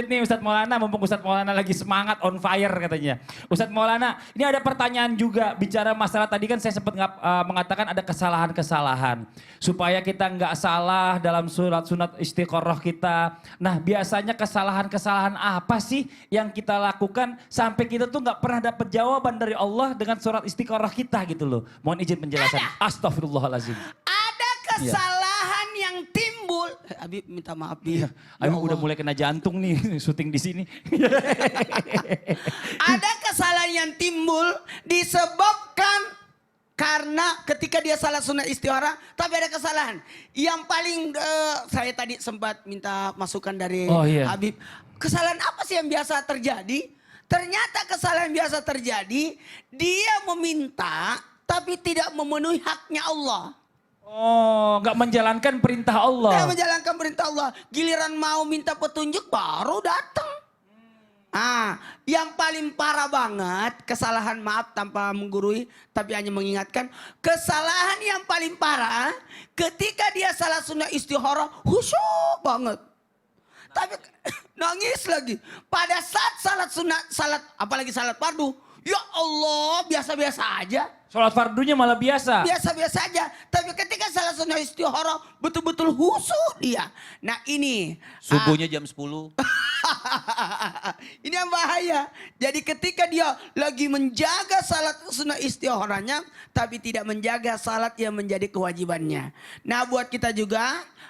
nih Ustadz Maulana, mumpung Ustadz Maulana lagi semangat, on fire katanya. Ustadz Maulana, ini ada pertanyaan juga bicara masalah tadi kan saya sempat mengatakan ada kesalahan-kesalahan. Supaya kita nggak salah dalam surat sunat istiqoroh kita. Nah biasanya kesalahan-kesalahan apa sih yang kita lakukan sampai kita tuh nggak pernah dapat jawaban dari Allah dengan surat istiqoroh kita gitu loh. Mohon izin penjelasan. Astagfirullahaladzim. Ada kesalahan yang timbul. Habib minta maaf nih. Iya. Habib udah mulai kena jantung nih syuting di sini. Ada kesalahan yang timbul disebabkan karena ketika dia salah sunat istihara, tapi ada kesalahan. Yang paling saya tadi sempat minta masukan dari Habib. Kesalahan apa sih yang biasa terjadi? Ternyata kesalahan biasa terjadi, dia meminta tapi tidak memenuhi haknya Allah. Oh, nggak menjalankan perintah Allah. Nggak menjalankan perintah Allah. Giliran mau minta petunjuk baru datang. Yang paling parah banget, kesalahan maaf tanpa menggurui, tapi hanya mengingatkan. Kesalahan yang paling parah, ketika dia salah sunnah istihara, khusyuk banget. Tapi nangis lagi. Pada saat salat apalagi salat fardu, ya Allah biasa-biasa aja. Sholat fardunya malah biasa. Biasa-biasa aja. Tapi ketika salah sunnah istihara betul-betul khusyuk dia. Nah ini. Subuhnya jam 10. Ini yang bahaya. Jadi ketika dia lagi menjaga salat sunnah istiharanya. Tapi tidak menjaga salat yang menjadi kewajibannya. Nah buat kita juga.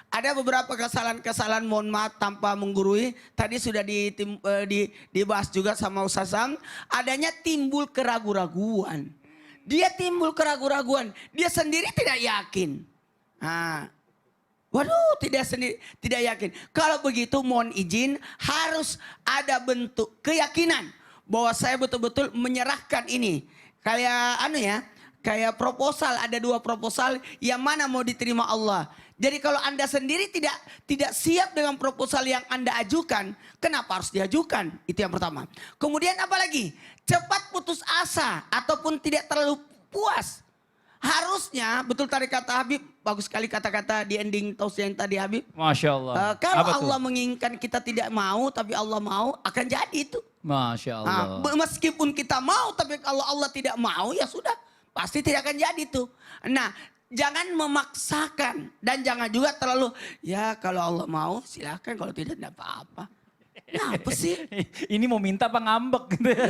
Ada beberapa kesalahan-kesalahan, mohon maaf tanpa menggurui. Tadi sudah dibahas juga sama Ustaz Sam. Adanya timbul keraguan-raguan. Dia timbul keraguan-raguan. Dia sendiri tidak yakin. Waduh, tidak yakin. Kalau begitu mohon izin harus ada bentuk keyakinan bahwa saya betul-betul menyerahkan ini. Kayak proposal, ada 2 proposal yang mana mau diterima Allah. Jadi kalau Anda sendiri tidak siap dengan proposal yang Anda ajukan, kenapa harus diajukan? Itu yang pertama. Kemudian apa lagi? Cepat putus asa ataupun tidak terlalu puas. Harusnya, betul tadi kata Habib, bagus sekali kata-kata di ending tausiah yang tadi Habib. Masya Allah. Kalau Allah menginginkan kita tidak mau, tapi Allah mau, akan jadi itu. Masya Allah. Meskipun kita mau, tapi kalau Allah tidak mau, ya sudah. Pasti tidak akan jadi tuh. Nah, jangan memaksakan. Dan jangan juga terlalu, ya kalau Allah mau silahkan, kalau tidak apa-apa. Kenapa sih? Ini mau minta apa ngambek? Iya.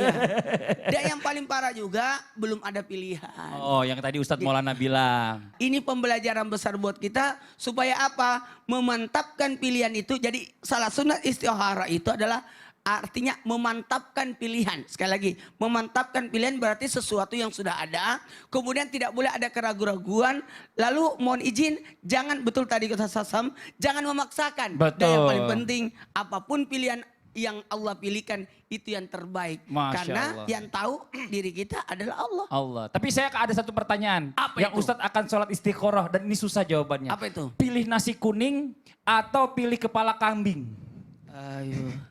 Dan yang paling parah juga, belum ada pilihan. Oh, yang tadi Ustadz Maulana bilang. Ini pembelajaran besar buat kita, supaya apa? Memantapkan pilihan itu. Jadi salah sunat istihara itu adalah artinya memantapkan pilihan. Sekali lagi, memantapkan pilihan berarti sesuatu yang sudah ada. Kemudian tidak boleh ada keraguan-raguan. Lalu mohon izin, jangan, betul tadi kata Sasam, jangan memaksakan. Betul. Dan yang paling penting, apapun pilihan yang Allah pilihkan, itu yang terbaik. Masya Karena Allah. yang tahu diri kita adalah Allah. Allah. Tapi saya ada satu pertanyaan. Apa yang itu? Ustadz akan sholat istiqoroh dan ini susah jawabannya. Apa itu? Pilih nasi kuning atau pilih kepala kambing? Ayo.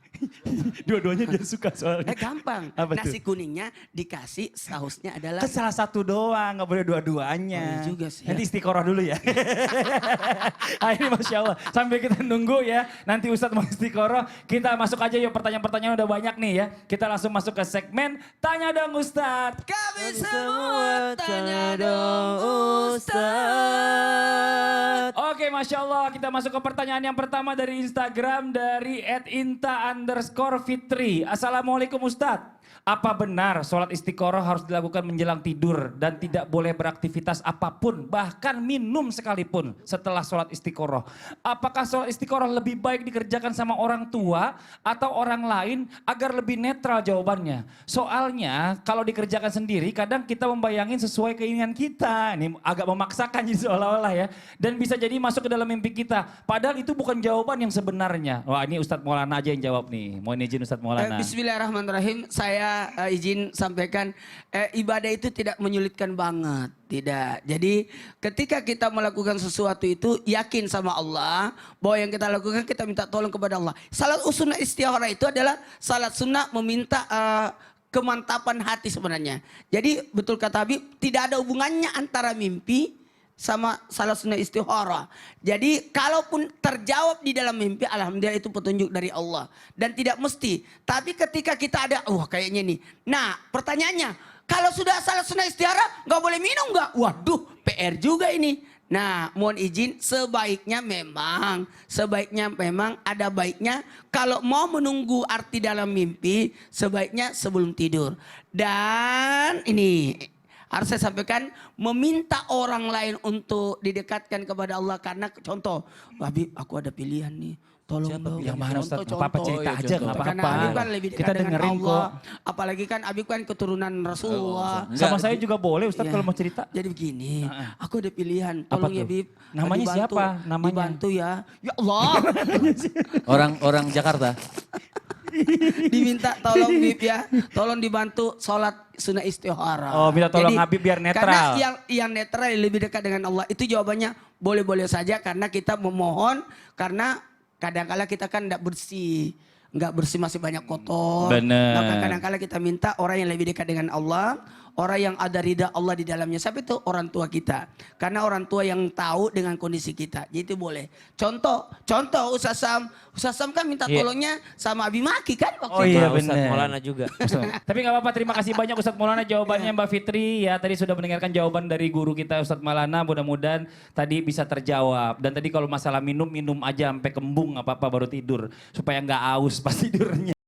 Dua-duanya dia suka soalnya. Gampang. Apa Nasi tuh? kuningnya dikasih sausnya adalah. Kan salah satu doang, nggak boleh dua-duanya. Oh, iya juga sih, Nanti ya. istiqoroh dulu ya. Ini Masya Allah. Sambil kita nunggu ya, nanti Ustadz mau istiqoroh. Kita masuk aja yuk, pertanyaan-pertanyaan udah banyak nih ya. Kita langsung masuk ke segmen Tanya Dong Ustadz. Kami semua tanya dong Ustaz. Oke, Masya Allah. Kita masuk ke pertanyaan yang pertama dari Instagram dari @inta_fitri. Assalamualaikum Ustadz. Apa benar sholat istiqoroh harus dilakukan menjelang tidur dan tidak boleh beraktivitas apapun, bahkan minum sekalipun setelah sholat istiqoroh? Apakah sholat istiqoroh lebih baik dikerjakan sama orang tua atau orang lain agar lebih netral jawabannya? Soalnya kalau dikerjakan sendiri kadang kita membayangin sesuai keinginan kita. Ini agak memaksakan jadi seolah-olah ya. Dan bisa jadi masuk ke dalam mimpi kita. Padahal itu bukan jawaban yang sebenarnya. Wah, ini Ustadz Maulana aja yang jawab nih. Mohon izin Ustadz Maulana. Bismillahirrahmanirrahim. Saya izin sampaikan, ibadah itu tidak menyulitkan banget, tidak. Jadi ketika kita melakukan sesuatu itu yakin sama Allah bahwa yang kita lakukan kita minta tolong kepada Allah. Salat sunnah istihara itu adalah salat sunnah meminta kemantapan hati sebenarnya. Jadi betul kata Habib, tidak ada hubungannya antara mimpi sama salah sunnah istikharah. Jadi kalaupun terjawab di dalam mimpi, alhamdulillah itu petunjuk dari Allah. Dan tidak mesti. Tapi ketika kita ada, kayaknya nih. Nah pertanyaannya, kalau sudah salah sunnah istikharah nggak boleh minum nggak? Waduh, PR juga ini. Nah, mohon izin, sebaiknya memang ada baiknya kalau mau menunggu arti dalam mimpi, sebaiknya sebelum tidur. Dan ini harus saya sampaikan, meminta orang lain untuk didekatkan kepada Allah. Karena contoh, Habib aku ada pilihan nih. Tolong dong. Yang mana Ustaz? Contoh, Nggak apa-apa, cerita aja, nggak Karena apa-apa. Habib kan lebih dekat Kita dengan dengerin Allah. kok. Apalagi kan Habib kan keturunan Rasulullah. Sama saya juga boleh Ustaz Iya. kalau mau cerita. Jadi begini, aku ada pilihan. Apa Tolong ya tuh? Bib. Namanya Dibantu, siapa? Namanya? Dibantu ya. Ya Allah. Orang Jakarta. Diminta tolong Bib ya. Tolong dibantu sholat sunnah istikharah. Oh, minta tolong Jadi, Habib biar netral. Karena yang netral lebih dekat dengan Allah. Itu jawabannya boleh-boleh saja karena kita memohon. Karena kadang-kala kita kan tidak bersih. Nggak bersih, masih banyak kotor. Bener. Maka kadang-kala kita minta orang yang lebih dekat dengan Allah. Orang yang ada ridha Allah di dalamnya. Siapa itu? Orang tua kita. Karena orang tua yang tahu dengan kondisi kita. Jadi itu boleh. Contoh Ustaz Sam. Ustaz Sam kan minta Iya. tolongnya sama Abi Maki kan waktu Oh itu. iya Ustadz bener. Maulana juga. Tapi nggak apa-apa, terima kasih banyak Ustadz Maulana jawabannya Mbak Fitri. Ya tadi sudah mendengarkan jawaban dari guru kita Ustadz Maulana, mudah-mudahan tadi bisa terjawab. Dan tadi kalau masalah minum aja sampai kembung apa-apa baru tidur. Supaya nggak aus pas tidurnya.